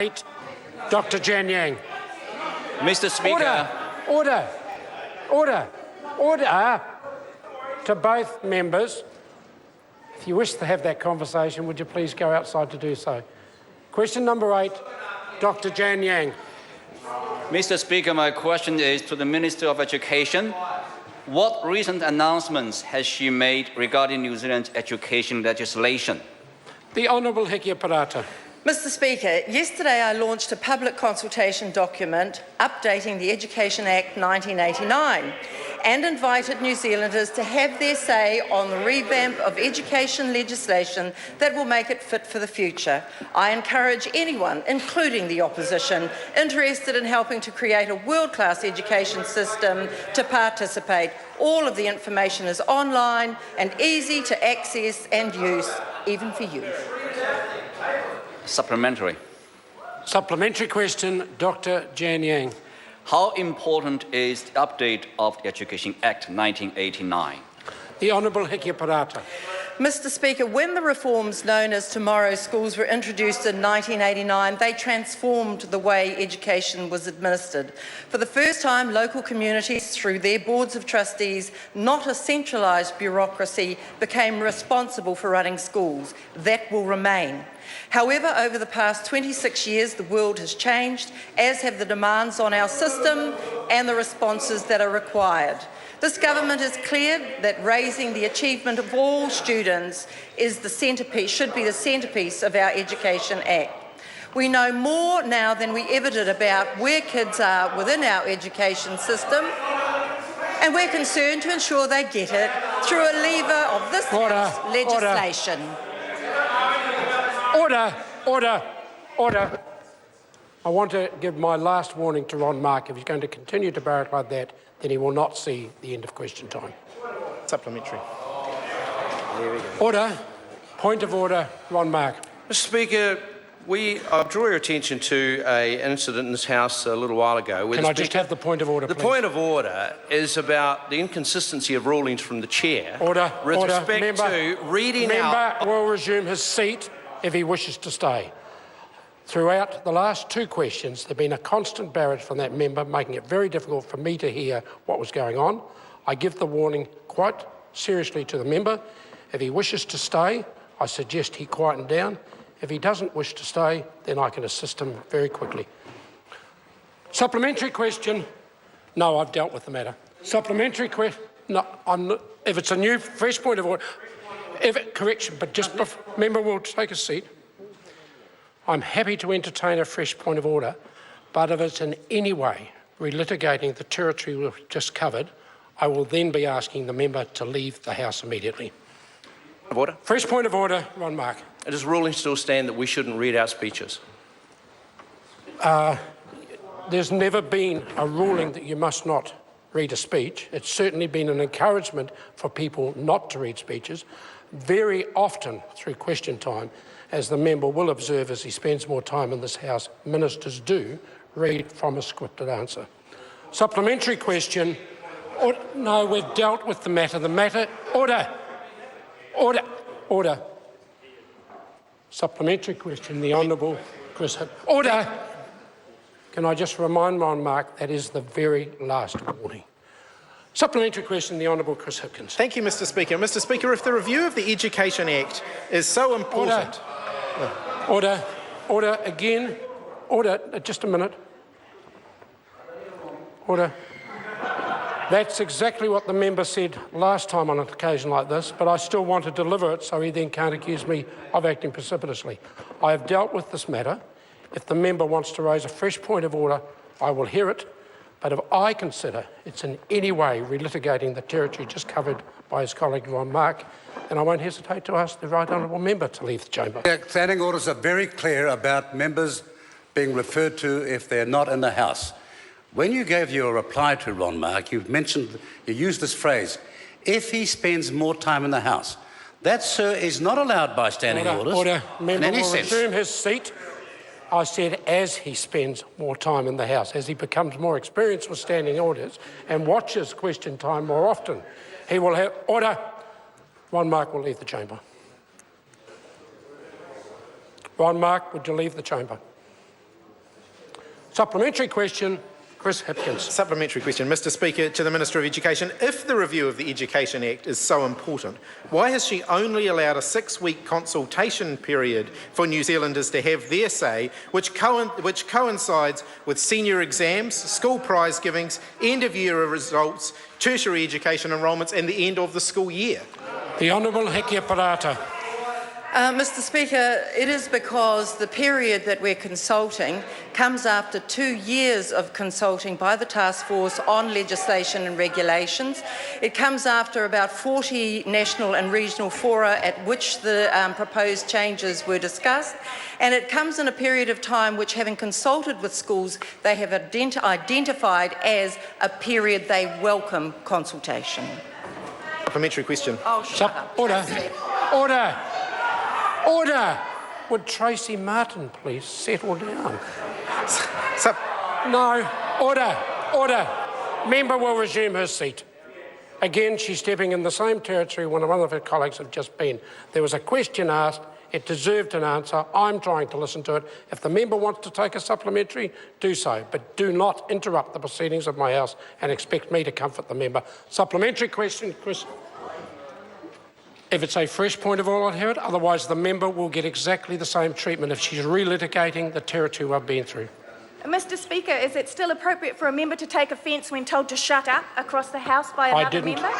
Dr. Jian. Mr. Speaker. Order to both members. If you wish to have that conversation, would you please go outside to do so? Question number 8, Dr. Jian. Mr. Speaker, my question is to the Minister of Education. What recent announcements has she made regarding New Zealand's education legislation? The Honourable Hikia Parata. Mr. Speaker, yesterday I launched a public consultation document updating the Education Act 1989 and invited New Zealanders to have their say on the revamp of education legislation that will make it fit for the future. I encourage anyone, including the opposition, interested in helping to create a world-class education system to participate. All of the information is online and easy to access and use, even for youth. Supplementary. Supplementary question, Dr. Jian. How important is the update of the Education Act 1989? The Honourable Hikia Parata. Mr. Speaker, when the reforms known as Tomorrow's Schools were introduced in 1989, they transformed the way education was administered. For the first time, local communities, through their boards of trustees, not a centralised bureaucracy, became responsible for running schools. That will remain. However, over the past 26 years, the world has changed, as have the demands on our system and the responses that are required. This government is clear that raising the achievement of all students is the centrepiece, should be the centrepiece of our Education Act. We know more now than we ever did about where kids are within our education system, and we're concerned to ensure they get it through a lever of this legislation. Order. I want to give my last warning to Ron Mark. If he's going to continue to barrack like that, then he will not see the end of question time. Supplementary. There we go. Order. Point of order, Ron Mark. Mr. Speaker, I draw your attention to an incident in this House a little while ago. Can I just have the point of order, please? The point of order is about the inconsistency of rulings from the chair. Order. With respect to reading out. Member will resume his seat if he wishes to stay. Throughout the last 2 questions, there has been a constant barrage from that member, making it very difficult for me to hear what was going on. I give the warning quite seriously to the member. If he wishes to stay, I suggest he quieten down. If he doesn't wish to stay, then I can assist him very quickly. Supplementary question. No, I've dealt with the matter. Supplementary question. No, if it's a new, fresh point of order. Correction, but just member will take a seat. I'm happy to entertain a fresh point of order, but if it's in any way relitigating the territory we've just covered, I will then be asking the member to leave the House immediately. Of order. Fresh point of order, Ron Mark. Does ruling still stand that we shouldn't read out speeches? There's never been a ruling that you must not read a speech. It's certainly been an encouragement for people not to read speeches. Very often through question time, as the member will observe as he spends more time in this House, ministers do read from a scripted answer. Supplementary question. No, we've dealt with the matter. Order. Supplementary question, the Honourable Chris Hipkins. Order. Can I just remind Ron Mark that is the very last warning. Supplementary question, the Honourable Chris Hipkins. Thank you, Mr. Speaker. Mr. Speaker, if the review of the Education Act is so important... Order again. Order, just a minute. Order. That's exactly what the member said last time on an occasion like this, but I still want to deliver it so he then can't accuse me of acting precipitously. I have dealt with this matter. If the member wants to raise a fresh point of order, I will hear it. But if I consider it's in any way relitigating the territory just covered by his colleague Ron Mark, then I won't hesitate to ask the right honourable member to leave the chamber. Standing orders are very clear about members being referred to if they're not in the House. When you gave your reply to Ron Mark, you used this phrase, if he spends more time in the House. That, sir, is not allowed by standing orders. Order. Member will resume his seat. I said as he spends more time in the House, as he becomes more experienced with standing orders and watches question time more often, he will have... Order. Ron Mark will leave the chamber. Ron Mark, would you leave the chamber? Supplementary question, Chris Hipkins. Supplementary question, Mr Speaker, to the Minister of Education. If the review of the Education Act is so important, why has she only allowed a 6-week consultation period for New Zealanders to have their say, which coincides with senior exams, school prize givings, end-of-year results, tertiary education enrolments and the end of the school year? The Honourable Hekia Parata. Mr Speaker, it is because the period that we're consulting comes after 2 years of consulting by the Task Force on legislation and regulations. It comes after about 40 national and regional fora at which the proposed changes were discussed, and it comes in a period of time which, having consulted with schools, they have identified as a period they welcome consultation. Supplementary question. Oh, shut up. Order. Order. Order! Would Tracy Martin please settle down? No. Order. Order. Member will resume her seat. Again, she's stepping in the same territory one of her colleagues have just been. There was a question asked. It deserved an answer. I'm trying to listen to it. If the member wants to take a supplementary, do so. But do not interrupt the proceedings of my House and expect me to comfort the member. Supplementary question, Chris. If it's a fresh point of order, I'll hear it. Otherwise, the member will get exactly the same treatment if she's relitigating the territory we've been through. Mr Speaker, is it still appropriate for a member to take offence when told to shut up across the House by another member?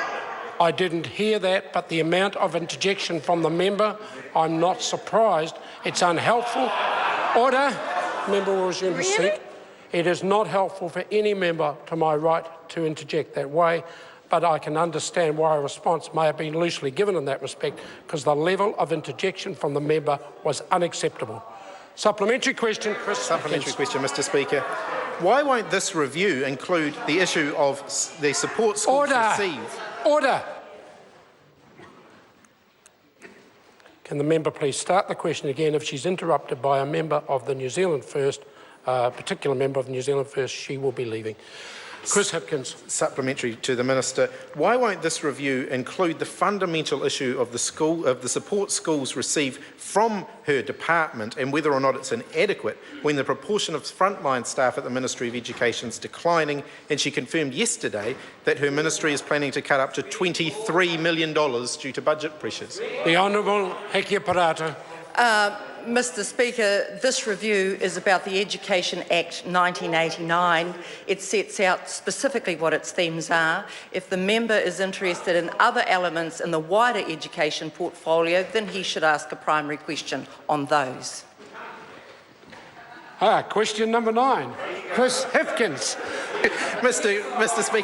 I didn't hear that, but the amount of interjection from the member, I'm not surprised. It's unhelpful. Order. Member will resume his seat. It is not helpful for any member to my right to interject that way, but I can understand why a response may have been loosely given in that respect, because the level of interjection from the member was unacceptable. Supplementary question, Chris. Supplementary question, Mr Speaker. Why won't this review include the issue of the support schools receive? Order. Can the member please start the question again? If she's interrupted by a member of the New Zealand First, particular member of New Zealand First, she will be leaving. Chris Hipkins. Supplementary to the Minister. Why won't this review include the fundamental issue of the support schools receive from her department and whether or not it's inadequate when the proportion of frontline staff at the Ministry of Education is declining, and she confirmed yesterday that her ministry is planning to cut up to $23 million due to budget pressures? The Honourable Hekia Parata. Mr Speaker, this review is about the Education Act 1989. It sets out specifically what its themes are. If the member is interested in other elements in the wider education portfolio, then he should ask a primary question on those. Question number 9. Chris Hipkins. Mr Speaker.